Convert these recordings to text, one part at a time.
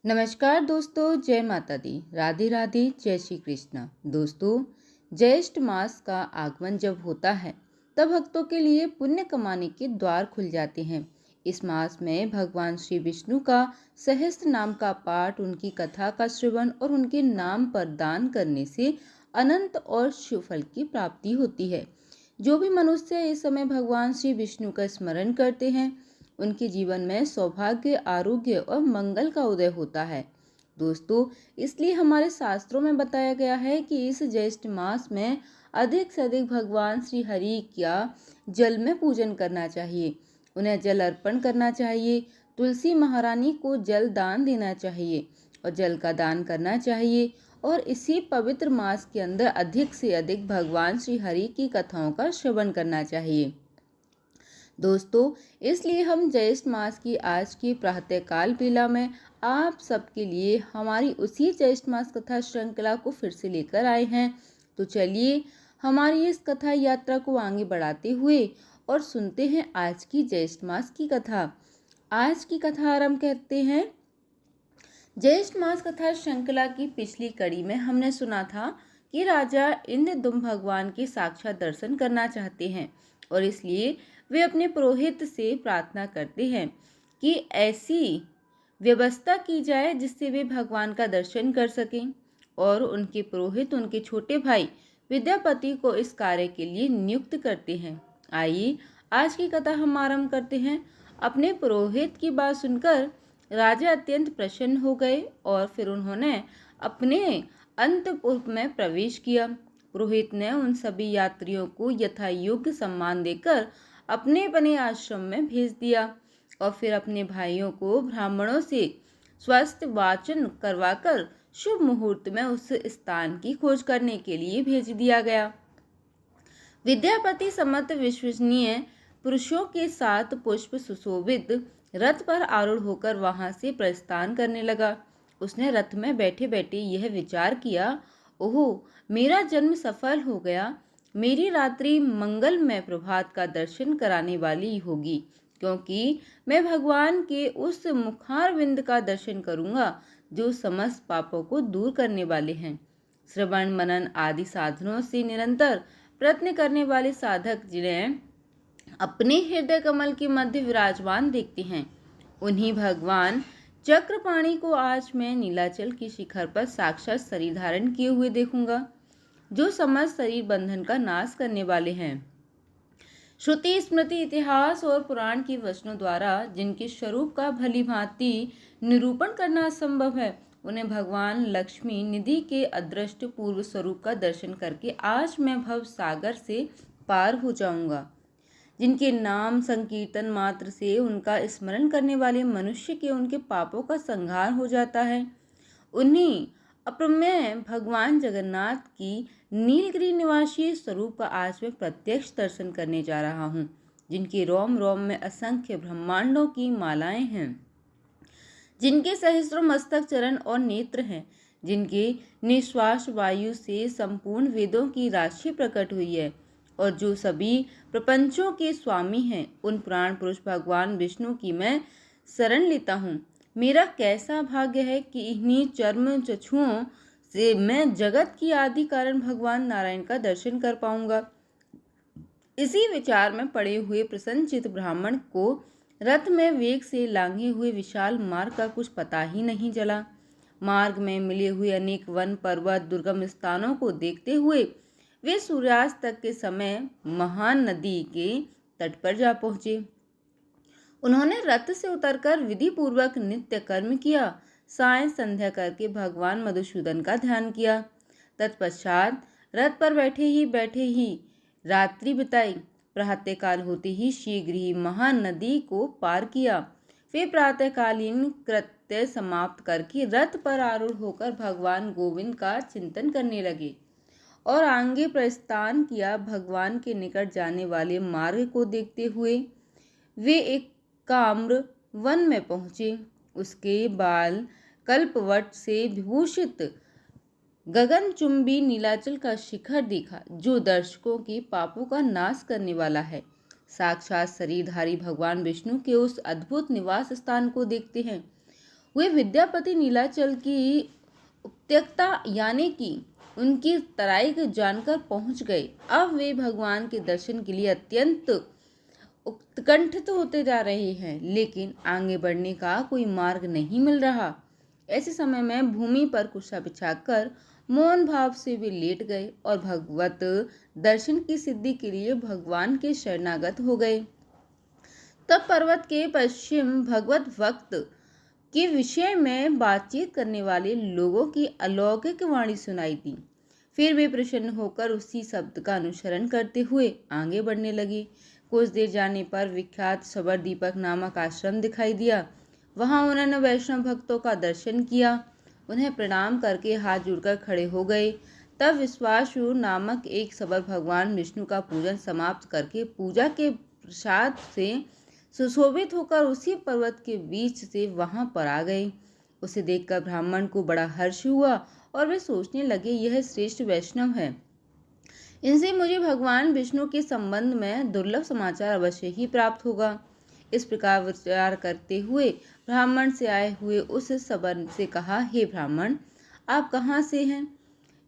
नमस्कार दोस्तों, जय माता दी, राधे राधे, जय श्री कृष्णा। दोस्तों, ज्येष्ठ मास का आगमन जब होता है तब भक्तों के लिए पुण्य कमाने के द्वार खुल जाते हैं। इस मास में भगवान श्री विष्णु का सहस्त्र नाम का पाठ, उनकी कथा का श्रवण और उनके नाम पर दान करने से अनंत और शिव फल की प्राप्ति होती है। जो भी मनुष्य इस समय भगवान श्री विष्णु का स्मरण करते हैं उनके जीवन में सौभाग्य, आरोग्य और मंगल का उदय होता है। दोस्तों, इसलिए हमारे शास्त्रों में बताया गया है कि इस ज्येष्ठ मास में अधिक से अधिक भगवान श्री हरि का जल में पूजन करना चाहिए, उन्हें जल अर्पण करना चाहिए, तुलसी महारानी को जल दान देना चाहिए और जल का दान करना चाहिए। और इसी पवित्र मास के अंदर अधिक से अधिक भगवान श्री हरि की कथाओं का श्रवण करना चाहिए। दोस्तों, इसलिए हम ज्येष्ठ मास की आज की प्रातःकाल बेला में आप सबके लिए हमारी उसी ज्येष्ठ मास कथा श्रृंखला को फिर से लेकर आए हैं। तो चलिए हमारी इस कथा यात्रा को आगे बढ़ाते हुए और सुनते हैं आज की ज्येष्ठ मास की कथा। आज की कथा आरंभ करते हैं। ज्येष्ठ मास कथा श्रृंखला की पिछली कड़ी में हमने सुना था कि राजा इंद्रदुम्न भगवान के साक्षात दर्शन करना चाहते हैं और इसलिए वे अपने पुरोहित से प्रार्थना करते हैं कि ऐसी व्यवस्था की जाए जिससे वे भगवान का दर्शन कर सकें। और उनके पुरोहित उनके छोटे भाई विद्यापति को इस कार्य के लिए नियुक्त करते हैं। आइए आज की कथा हम आरंभ करते हैं। अपने पुरोहित की बात सुनकर राजा अत्यंत प्रसन्न हो गए और फिर उन्होंने अपने अंतपुर में प्रवेश किया। पुरोहित ने उन सभी यात्रियों को यथा योग्य सम्मान देकर अपने बने आश्रम में भेज दिया और फिर अपने भाइयों को ब्राह्मणों से स्वस्थ वाचन करवाकर शुभ मुहूर्त में उस स्थान की खोज करने के लिए भेज दिया गया। विद्यापति समस्त विश्वसनीय पुरुषों के साथ पुष्प सुशोभित रथ पर आरूढ़ होकर वहां से प्रस्थान करने लगा। उसने रथ में बैठे बैठे यह विचार किया, ओह, मेरा जन्म सफल हो गया। मेरी रात्रि मंगल में प्रभात का दर्शन कराने वाली होगी, क्योंकि मैं भगवान के उस मुखारविंद का दर्शन करूंगा जो समस्त पापों को दूर करने वाले हैं। श्रवण मनन आदि साधनों से निरंतर प्रयत्न करने वाले साधक जिन्हें अपने हृदय कमल के मध्य विराजमान देखते हैं, उन्हीं भगवान चक्रपाणि को आज मैं नीलाचल की शिखर पर साक्षात शरीर धारण किए हुए देखूंगा, जो समस्त शरीर बंधन का नाश करने वाले हैं। श्रुति, स्मृति, इतिहास और पुराण के वचनों द्वारा जिनके स्वरूप का भली भांति निरूपण करना असंभव है, उन्हें भगवान लक्ष्मी निधि के अदृष्ट पूर्व स्वरूप का दर्शन करके आज मैं भव सागर से पार हो जाऊंगा। जिनके नाम संकीर्तन मात्र से उनका स्मरण करने वाले मनुष्य के उनके पापों का संहार हो जाता है, उन्हीं अप्रमेय भगवान जगन्नाथ की नीलगिरी निवासी स्वरूप का आज मैं प्रत्यक्ष दर्शन करने जा रहा हूँ, जिनके रोम रोम में असंख्य ब्रह्मांडों की मालाएं हैं, जिनके सहस्रों मस्तक, चरण और नेत्र हैं, जिनके निश्वास वायु से संपूर्ण वेदों की राशि प्रकट हुई है और जो सभी प्रपंचों के स्वामी हैं, उन प्राण पुरुष भगवान विष्णु की मैं शरण लेता हूँ। मेरा कैसा भाग्य है कि इन्हीं चर्म चक्षुओं से मैं जगत की आदि कारण भगवान नारायण का दर्शन कर पाऊंगा। इसी विचार में पड़े हुए प्रसन्नचित्त ब्राह्मण को रथ में वेग से लांघे हुए विशाल मार्ग का कुछ पता ही नहीं चला। मार्ग में मिले हुए अनेक वन, पर्वत, दुर्गम स्थानों को देखते हुए वे सूर्यास्त तक के समय महान नदी के तट पर जा पहुंचे। उन्होंने रथ से उतरकर विधि पूर्वक नित्य कर्म किया, साय संध्या करके भगवान मधुसूदन का ध्यान किया। तत्पश्चात रथ पर बैठे ही रात्रि बिताई। प्रातःकाल होते ही शीघ्र ही महान नदी को पार किया। वे प्रातःकालीन कृत्य समाप्त करके रथ पर आरूढ़ होकर भगवान गोविंद का चिंतन करने लगे और आगे प्रस्थान किया। भगवान के निकट जाने वाले मार्ग को देखते हुए वे एक काम्र वन में पहुंचे। उसके बाल कल्पवट से विभूषित गगनचुंबी नीलाचल का शिखर देखा, जो दर्शकों के पापों का नाश करने वाला है। साक्षात शरीरधारी भगवान विष्णु के उस अद्भुत निवास स्थान को देखते हैं वे विद्यापति नीलाचल की उपत्यक्ता यानी कि उनकी तराई को जानकर पहुंच गए। अब वे भगवान के दर्शन के लिए अत्यंत उत्कंठित होते जा रहे हैं, लेकिन आगे बढ़ने का कोई मार्ग नहीं मिल रहा। ऐसे समय में भूमि पर कुर्सा बिछाकर मौन भाव से वे लेट गए और भगवत दर्शन की सिद्धि के लिए भगवान के शरणागत हो गए। तब पर्वत के पश्चिम भगवत भक्त के विषय में बातचीत करने वाले लोगों की अलौकिक वाणी सुनाई दी। फिर वे प्रसन्न होकर उसी शब्द का अनुसरण करते हुए आगे बढ़ने लगे। कुछ देर जाने पर विख्यात शबर दीपक नामक आश्रम दिखाई दिया। वहां उन्होंने वैष्णव भक्तों का दर्शन किया, उन्हें प्रणाम करके हाथ जोड़कर खड़े हो गए। तब विश्वासु नामक एक शबर भगवान विष्णु का पूजन समाप्त करके पूजा के प्रसाद से सुशोभित होकर उसी पर्वत के बीच से वहां पर आ गए। उसे देखकर ब्राह्मण को बड़ा हर्ष हुआ और वे सोचने लगे, यह श्रेष्ठ वैष्णव है, इनसे मुझे भगवान विष्णु के संबंध में दुर्लभ समाचार अवश्य ही प्राप्त होगा। इस प्रकार विचार करते हुए ब्राह्मण से आए हुए उस शबर से कहा, हे ब्राह्मण, आप कहाँ से हैं?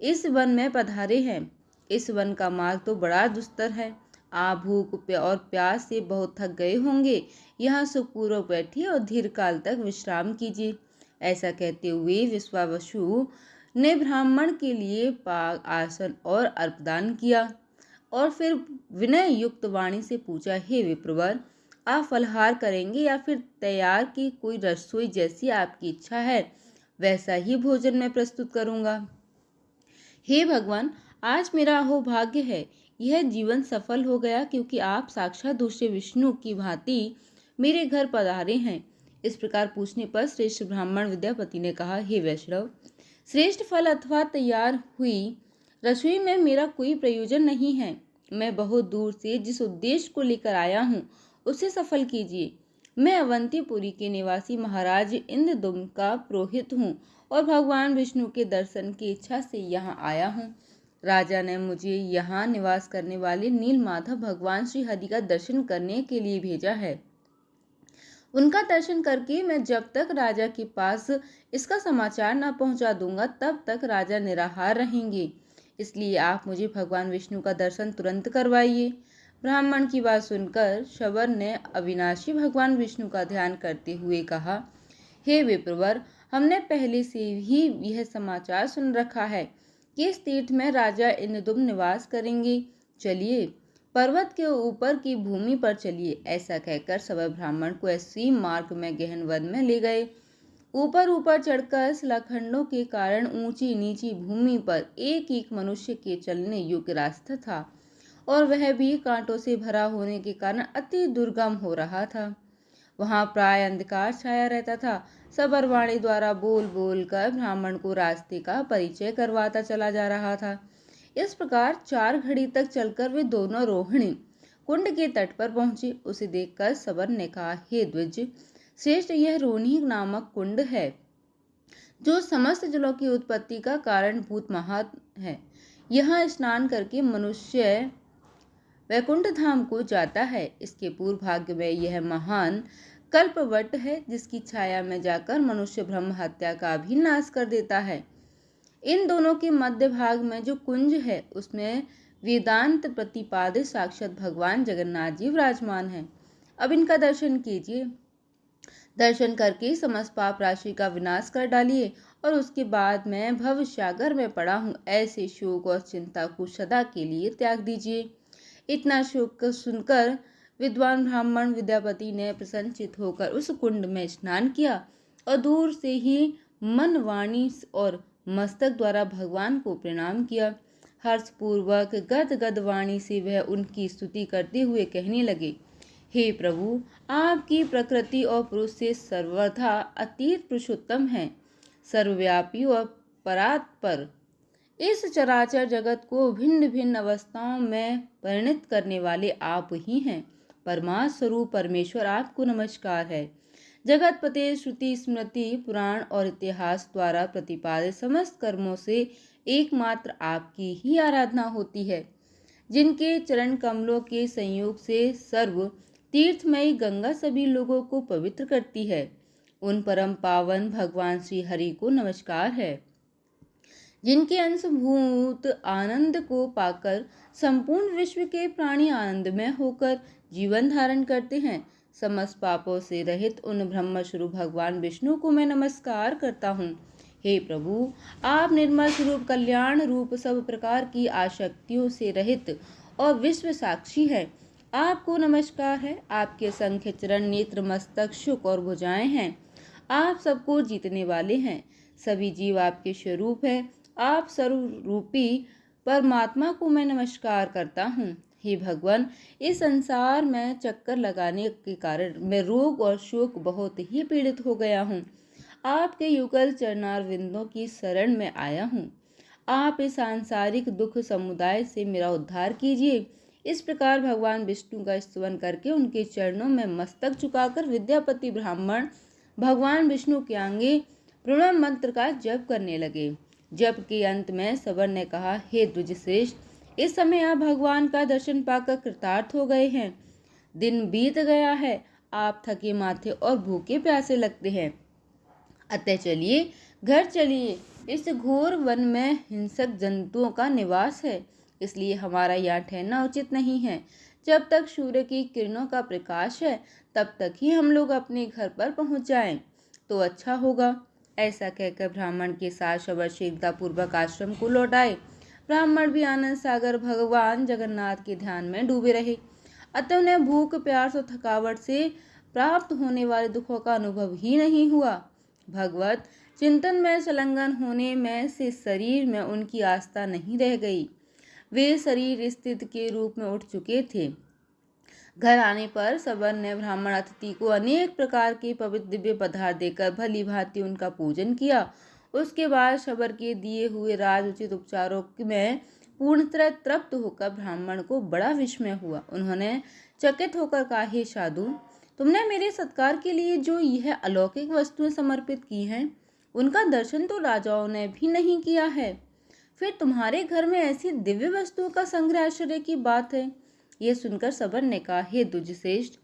इस वन में पधारे हैं। इस वन का मार्ग तो बड़ा दुस्तर है। आप भूख और प्यास से बहुत थक गए होंगे। यहाँ सुखपूर्वक बैठिए और दीर्घ काल तक विश्राम कीजिए। ऐसा कहते हुए विश्वावसु ने ब्राह्मण के लिए पाक आसन और अर्पदान किया और फिर विनय युक्त वाणी से पूछा, हे विप्रवर, आप फलहार करेंगे या फिर तैयार की कोई रसोई जैसी आपकी इच्छा है वैसा ही भोजन मैं प्रस्तुत करूंगा। हे भगवान, आज मेरा अहोभाग्य है, यह जीवन सफल हो गया क्योंकि आप साक्षात दूसरे विष्णु की भांति मेरे घर पधारे हैं। इस प्रकार पूछने पर श्रेष्ठ ब्राह्मण विद्यापति ने कहा, हे वैष्णव, श्रेष्ठ फल अथवा तैयार हुई रसोई में मेरा कोई प्रयोजन नहीं है। मैं बहुत दूर से जिस उद्देश्य को लेकर आया हूँ उसे सफल कीजिए। मैं अवंतीपुरी के निवासी महाराज इंद्रदुम्न का पुरोहित हूँ और भगवान विष्णु के दर्शन की इच्छा से यहाँ आया हूँ। राजा ने मुझे यहाँ निवास करने वाले नीलमाधव भगवान श्री हरि का दर्शन करने के लिए भेजा है। उनका दर्शन करके मैं जब तक राजा के पास इसका समाचार न पहुंचा दूंगा तब तक राजा निराहार रहेंगे। इसलिए आप मुझे भगवान विष्णु का दर्शन तुरंत करवाइए। ब्राह्मण की बात सुनकर शबर ने अविनाशी भगवान विष्णु का ध्यान करते हुए कहा, हे विप्रवर, हमने पहले से ही यह समाचार सुन रखा है कि इस तीर्थ में राजा इंद्रदुम्न निवास करेंगे। चलिए पर्वत के ऊपर की भूमि पर चलिए। ऐसा कहकर शबर ब्राह्मण को ऐसी मार्ग में गहन वन में ले गए। ऊपर चढ़कर शिलाखंडों के कारण ऊंची नीची भूमि पर एक एक मनुष्य के चलने योग्य रास्ता था और वह भी कांटों से भरा होने के कारण अति दुर्गम हो रहा था। वहां प्राय अंधकार छाया रहता था। शबर वाणी द्वारा बोल बोल कर ब्राह्मण को रास्ते का परिचय करवाता चला जा रहा था। इस प्रकार 4 घड़ी तक चलकर वे दोनों रोहिणी कुंड के तट पर पहुंचे। उसे देखकर शबर ने कहा, हे द्विज श्रेष्ठ, यह रोहिणी नामक कुंड है जो समस्त जलों की उत्पत्ति का कारणभूत महात्म है। यहाँ स्नान करके मनुष्य वैकुंठ धाम को जाता है। इसके पूर्व भाग में यह महान कल्पवट है जिसकी छाया में जाकर मनुष्य ब्रह्म हत्या का भी नाश कर देता है। इन दोनों के मध्य भाग में जो कुंज है उसमें वेदांत प्रतिपादित साक्षात भगवान जगन्नाथ जी विराजमान हैं। अब इनका दर्शन कीजिए। दर्शन करके समस्त पाप राशि का विनाश कर डालिए और उसके बाद मैं भवसागर में पड़ा हूँ ऐसे शोक और चिंता को सदा के लिए त्याग दीजिए। इतना शोक सुनकर विद्वान ब्राह्मण विद्यापति ने प्रसन्नचित होकर उस कुंड में स्नान किया और दूर से ही मन, वाणी और मस्तक द्वारा भगवान को प्रणाम किया। हर्षपूर्वक गदगद वाणी से वह उनकी स्तुति करते हुए कहने लगे, हे प्रभु, आपकी प्रकृति और पुरुष से सर्वथा अतीत पुरुषोत्तम है, सर्वव्यापी और परात्पर। इस चराचर जगत को भिन्न भिन्न अवस्थाओं में परिणित करने वाले आप ही हैं। परमात्म स्वरूप परमेश्वर, आपको नमस्कार है। जगतपते श्रुति स्मृति पुराण और इतिहास द्वारा प्रतिपादित समस्त कर्मों से एकमात्र आपकी ही आराधना होती है, जिनके चरण कमलों के संयोग से सर्व तीर्थमयी गंगा सभी लोगों को पवित्र करती है। उन परम पावन भगवान श्री हरि को नमस्कार है, जिनके अंशभूत आनंद को पाकर संपूर्ण विश्व के प्राणी आनंदमय होकर जीवन धारण करते हैं। समस्त पापों से रहित उन ब्रह्म स्वरूप भगवान विष्णु को मैं नमस्कार करता हूँ। हे प्रभु, आप निर्मल स्वरूप कल्याण रूप सब प्रकार की आसक्तियों से रहित और विश्व साक्षी है। आपको नमस्कार है। आपके संख्य चरण, नेत्र, मस्तक, शुक और भुजाएं हैं। आप सबको जीतने वाले हैं। सभी जीव आपके स्वरूप है। आप सर्वरूपी परमात्मा को मैं नमस्कार करता हूँ। हे भगवान, इस संसार में चक्कर लगाने के कारण मैं रोग और शोक बहुत ही पीड़ित हो गया हूँ। आपके युगल चरणारविंदों की शरण में आया हूँ। आप इस सांसारिक दुख समुदाय से मेरा उद्धार कीजिए। इस प्रकार भगवान विष्णु का स्तुति करके उनके चरणों में मस्तक झुकाकर विद्यापति ब्राह्मण भगवान विष्णु के आगे प्रणव मंत्र का जप करने लगे। जप के अंत में सबर ने कहा, हे द्विजश्रेष्ठ, इस समय आप भगवान का दर्शन पाकर कृतार्थ हो गए हैं। दिन बीत गया है। आप थके माथे और भूखे प्यासे लगते हैं। अतः चलिए, घर चलिए। इस घोर वन में हिंसक जंतुओं का निवास है, इसलिए हमारा यहाँ ठहरना उचित नहीं है। जब तक सूर्य की किरणों का प्रकाश है तब तक ही हम लोग अपने घर पर पहुँच जाएं तो अच्छा होगा। ऐसा कहकर ब्राह्मण के साथ शबर शीघ्रता पूर्वक आश्रम को लौट आए। ब्राह्मण भी आनंद सागर भगवान जगन्नाथ के ध्यान में डूबे रहे। अतः उन्हें भूख, प्यास और थकावट से प्राप्त होने वाले दुखों का अनुभव ही नहीं हुआ। भगवत चिंतन में संलग्न होने में से शरीर में उनकी आस्था नहीं रह गई। वे शरीर स्थित के रूप में उठ चुके थे। घर आने पर सबर ने ब्राह्मण अतिथि को अनेक प्रकार के पवित्र दिव्य पदार्थ देकर भली भांति उनका पूजन किया। उसके बाद सबर के दिए हुए राजोचित उपचारों में पूर्णतः तृप्त होकर ब्राह्मण को बड़ा विस्मय हुआ। उन्होंने चकित होकर कहा, हे साधु, तुमने मेरे सत्कार के लिए जो यह अलौकिक वस्तुएं समर्पित की हैं, उनका दर्शन तो राजाओं ने भी नहीं किया है। फिर तुम्हारे घर में ऐसी दिव्य वस्तुओं का संग्रह आश्चर्य की बात है। यह सुनकर सबर ने कहा, हे द्विजश्रेष्ठ,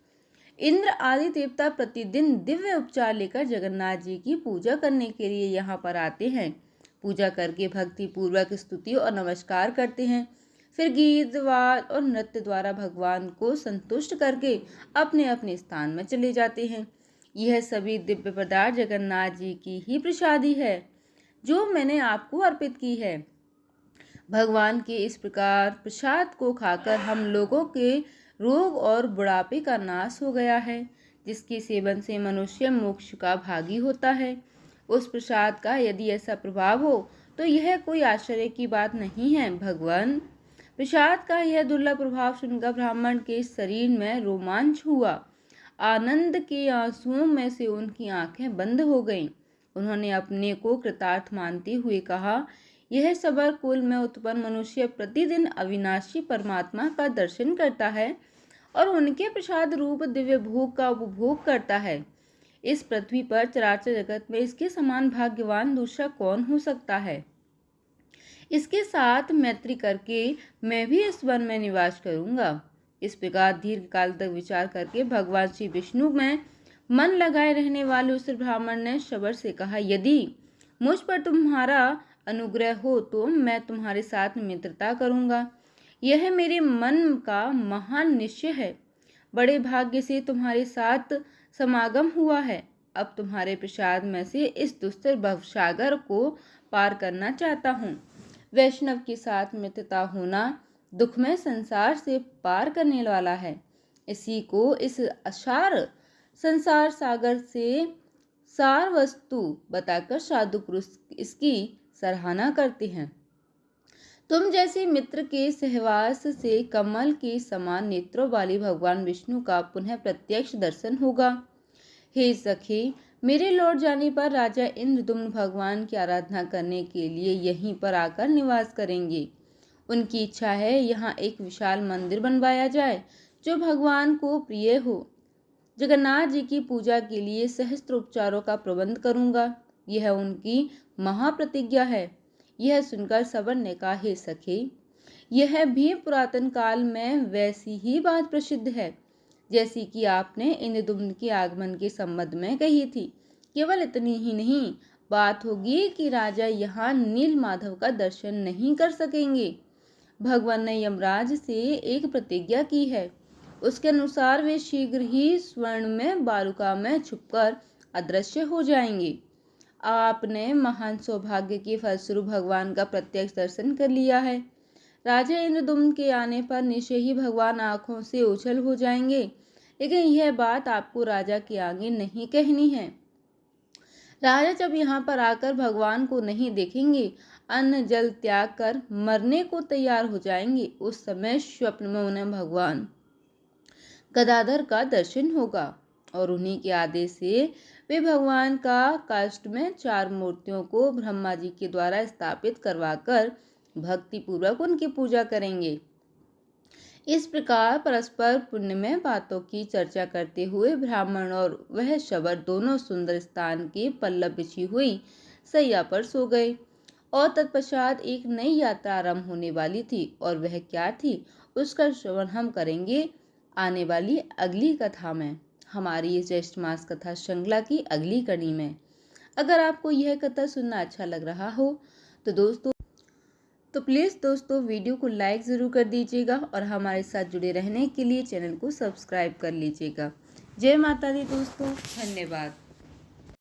इंद्र आदि देवता प्रतिदिन दिव्य उपचार लेकर जगन्नाथ जी की पूजा करने के लिए यहाँ पर आते हैं। पूजा करके भक्ति पूर्वक स्तुति और नमस्कार करते हैं। फिर गीत, वाद और नृत्य द्वारा भगवान को संतुष्ट करके अपने अपने स्थान में चले जाते हैं। यह सभी दिव्य पदार्थ जगन्नाथ जी की ही प्रसादी है, जो मैंने आपको अर्पित की है। भगवान के इस प्रकार प्रसाद को खाकर हम लोगों के रोग और बुढ़ापे का नाश हो गया है, जिसके सेवन से मनुष्य मोक्ष का भागी होता है। उस प्रसाद का यदि ऐसा प्रभाव हो तो यह कोई आश्चर्य की बात नहीं है। भगवान, प्रसाद का यह दुर्लभ प्रभाव सुनकर ब्राह्मण के शरीर में रोमांच हुआ। आनंद के आंसुओं में से उनकी आंखें बंद हो गईं। उन्होंने अपने को कृतार्थ मानते हुए कहा, यह सबर कुल में उत्पन्न मनुष्य प्रतिदिन अविनाशी परमात्मा का दर्शन करता है और उनके प्रसाद रूप दिव्य भोग का उपभोग करता है। इस पृथ्वी पर चराचर जगत में इसके समान भाग्यवान दूसरा कौन हो सकता है। इसके साथ मैत्री करके मैं भी इस वन में निवास करूंगा। इस प्रकार दीर्घ काल तक विचार करके भगवान श्री विष्णु में मन लगाए रहने वाले उस ब्राह्मण ने शबर से कहा, यदि मुझ पर तुम्हारा अनुग्रह हो तो मैं तुम्हारे साथ मित्रता करूंगा। यह मेरे मन का महान निश्चय है। बड़े भाग्य से तुम्हारे साथ समागम हुआ है। अब तुम्हारे प्रसाद में से इस दुस्तर भवसागर को पार करना चाहता हूँ। वैष्णव के साथ मित्रता होना दुखमय संसार से पार करने वाला है। इसी को इस असार संसार सागर से सार वस्तु बताकर साधु पुरुष इसकी सराहना करते हैं। तुम जैसे मित्र के सहवास से कमल के समान नेत्रों वाली भगवान विष्णु का पुनः प्रत्यक्ष दर्शन होगा। हे सखी, मेरे लौट जाने पर राजा इंद्रदुम्न भगवान की आराधना करने के लिए यहीं पर आकर निवास करेंगे। उनकी इच्छा है यहाँ एक विशाल मंदिर बनवाया जाए जो भगवान को प्रिय हो। जगन्नाथ जी की पूजा के लिए सहस्त्र उपचारों का प्रबंध करूंगा। यह उनकी महाप्रतिज्ञा है। यह सुनकर सबर ने कहा, हे सखी, यह भी पुरातन काल में वैसी ही बात प्रसिद्ध है जैसी कि आपने इंद्रदुम्न के आगमन के संबंध में कही थी। केवल इतनी ही नहीं, बात होगी कि राजा यहाँ नील माधव का दर्शन नहीं कर सकेंगे। भगवान ने यमराज से एक प्रतिज्ञा की है, उसके अनुसार वे शीघ्र ही स्वर्ण में बालुका में छुपकर अदृश्य हो जाएंगे। आपने महान सौभाग्य के फलस्वरूप भगवान का प्रत्यक्ष दर्शन कर लिया है। राजा इंद्रदुम्न के आने पर निश्चय ही भगवान आंखों से ओझल हो जाएंगे, लेकिन यह बात आपको राजा के आगे नहीं कहनी है। राजा जब यहाँ पर आकर भगवान को नहीं देखेंगे, अन्न जल त्याग कर मरने को तैयार हो जाएंगे, उस समय स्वप्न में उन्हें भगवान गदाधर का दर्शन होगा और उन्हीं के आदेश से वे भगवान का काष्ठ में 4 मूर्तियों को ब्रह्मा जी के द्वारा स्थापित करवाकर भक्ति पूर्वक उनकी पूजा करेंगे। इस प्रकार परस्पर पुण्यमय बातों की चर्चा करते हुए ब्राह्मण और वह शबर दोनों सुंदर स्थान के पल्लव बिछी हुई सैया पर सो गए और तत्पश्चात एक नई यात्रा आरंभ होने वाली थी। और वह क्या थी, उसका श्रवण हम करेंगे आने वाली अगली कथा में, हमारी इस ज्येष्ठ मास कथा श्रृंखला की अगली कड़ी में। अगर आपको यह कथा सुनना अच्छा लग रहा हो तो प्लीज़ दोस्तों वीडियो को लाइक ज़रूर कर दीजिएगा और हमारे साथ जुड़े रहने के लिए चैनल को सब्सक्राइब कर लीजिएगा। जय माता दी दोस्तों, धन्यवाद।